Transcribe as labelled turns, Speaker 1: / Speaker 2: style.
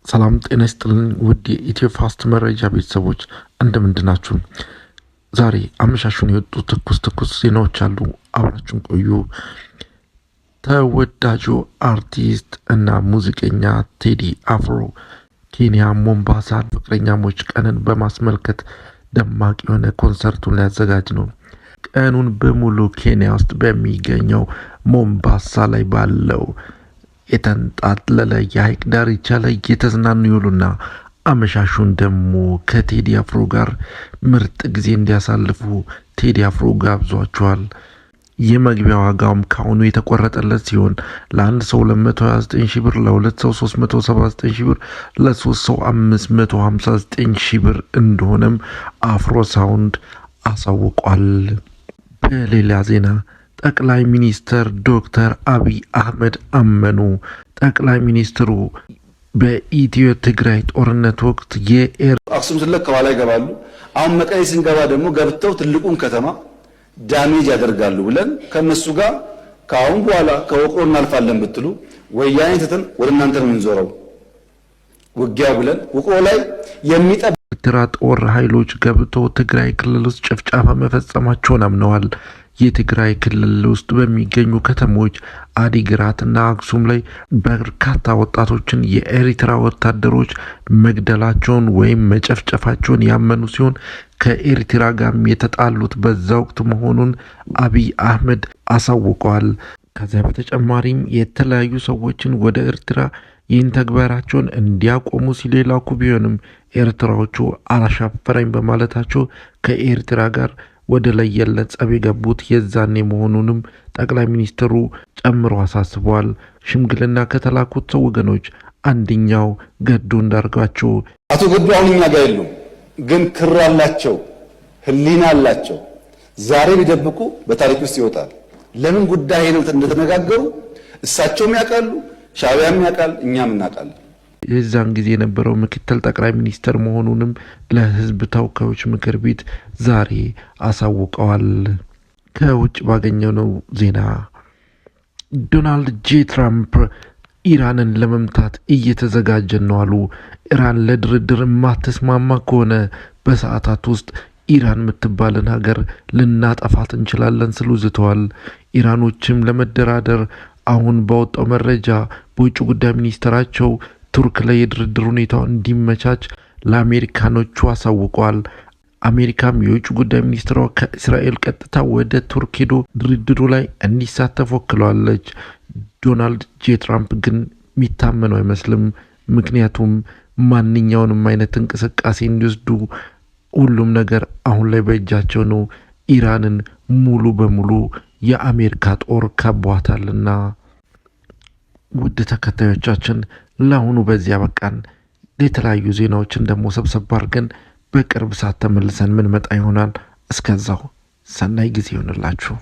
Speaker 1: ሰላም ጤና ይስጥልን ውድ የኢትዮ ፋስት መረጃ ቤተሰቦች እንደምንድናችሁ? ዛሬ አመሻሹን የወጡ ትኩስ ዜናዎች አሉ። አብራችሁን ቆዩ። ተወዳጁ አርቲስት እና ሙዚቀኛ ቴዲ አፍሮ ኬንያ ሞምባሳ ፍቅረኛሞች ቀንን በማስመልከት ደማቅ የሆነ ኮንሰርቱን ሊያዘጋጅ ነው። ቀኑን በሙሉ ኬንያ ውስጥ በሚገኘው ሞምባሳ ላይ ባለው የተንጣለለ የሐይቅ ዳርቻ ላይ የተዝናኑ ይውሉና አመሻሹን ደግሞ ከቴዲ አፍሮ ጋር ምርጥ ጊዜ እንዲያሳልፉ ቴዲ አፍሮ ጋብዟቸዋል። የመግቢያ ዋጋውም ካሁኑ የተቆረጠለት ሲሆን ለአንድ ሰው 229 ብር፣ ለሁለት ሰው 379 ብር፣ ለሶስት ሰው 559 ብር እንደሆነም አፍሮ ሳውንድ አሳውቋል። በሌላ ዜና ጠቅላይ ሚኒስትር ዶክተር አብይ አህመድ አመኑ። ጠቅላይ ሚኒስትሩ በኢትዮ ትግራይ ጦርነት ወቅት
Speaker 2: አክሱም ስለክ ከኋላ ይገባሉ። አሁን መቀሌ ስንገባ ደግሞ ገብተው ትልቁን ከተማ ዳሜጅ ያደርጋሉ ብለን ከነሱ ጋር ከአሁን በኋላ ከወቅሮ እናልፋለን ብትሉ ወያኔ ትተን ወደ እናንተ ነው የምንዞረው ውጊያ ብለን ወቅሮ ላይ
Speaker 1: ኤርትራ ጦር ኃይሎች ገብተው ትግራይ ክልል ውስጥ ጭፍጨፋ መፈጸማቸውን አምነዋል። የትግራይ ክልል ውስጥ በሚገኙ ከተሞች አዲግራትና አክሱም ላይ በርካታ ወጣቶችን የኤርትራ ወታደሮች መግደላቸውን ወይም መጨፍጨፋቸውን ያመኑ ሲሆን ከኤርትራ ጋር የተጣሉት በዛ ወቅት መሆኑን አብይ አህመድ አሳውቀዋል። ከዚያ በተጨማሪም የተለያዩ ሰዎችን ወደ ኤርትራ ይህን ተግባራቸውን እንዲያቆሙ ሲሌላኩ ቢሆንም ኤርትራዎቹ አላሻፈረኝ በማለታቸው ከኤርትራ ጋር ወደ ለየለት ጸብ የገቡት የዛኔ መሆኑንም ጠቅላይ ሚኒስትሩ ጨምሮ አሳስበዋል። ሽምግልና ከተላኩት ሰው ወገኖች አንደኛው ገዱ እንዳርጋቸው
Speaker 2: አቶ ገዱ አሁን እኛ ጋር የሉም፣ ግን ክር አላቸው፣ ህሊና አላቸው። ዛሬ ቢደብቁ በታሪክ ውስጥ ይወጣል። ለምን ጉዳይ ነው እንደተነጋገሩ እሳቸውም ያውቃሉ፣ ሻዕቢያም ያውቃል፣ እኛም እናውቃለን።
Speaker 1: የዛን ጊዜ የነበረው ምክትል ጠቅላይ ሚኒስትር መሆኑንም ለህዝብ ተወካዮች ምክር ቤት ዛሬ አሳውቀዋል። ከውጭ ባገኘነው ዜና ዶናልድ ጄ ትራምፕ ኢራንን ለመምታት እየተዘጋጀን ነው አሉ። ኢራን ለድርድር ማትስማማ ከሆነ በሰዓታት ውስጥ ኢራን የምትባልን ሀገር ልናጠፋት እንችላለን ሲሉ ዝተዋል። ኢራኖችም ለመደራደር አሁን ባወጣው መረጃ በውጭ ጉዳይ ሚኒስትራቸው ቱርክ ላይ የድርድር ሁኔታው እንዲመቻች ለአሜሪካኖቹ አሳውቀዋል። አሜሪካም የውጭ ጉዳይ ሚኒስትሯ ከእስራኤል ቀጥታ ወደ ቱርክ ሄዶ ድርድሩ ላይ እንዲሳተፍ ወክለዋለች። ዶናልድ ጄ ትራምፕ ግን የሚታመነው አይመስልም። ምክንያቱም ማንኛውንም አይነት እንቅስቃሴ እንዲወስዱ ሁሉም ነገር አሁን ላይ በእጃቸው ነው። ኢራንን ሙሉ በሙሉ የአሜሪካ ጦር ከቧታልና። ውድ ተከታዮቻችን ለአሁኑ በዚያ በቃን። የተለያዩ ዜናዎችን ደግሞ ሰብሰብ አድርገን በቅርብ ሰዓት ተመልሰን ምን መጣ ይሆናል። እስከዛው ሰናይ ጊዜ ይሆንላችሁ።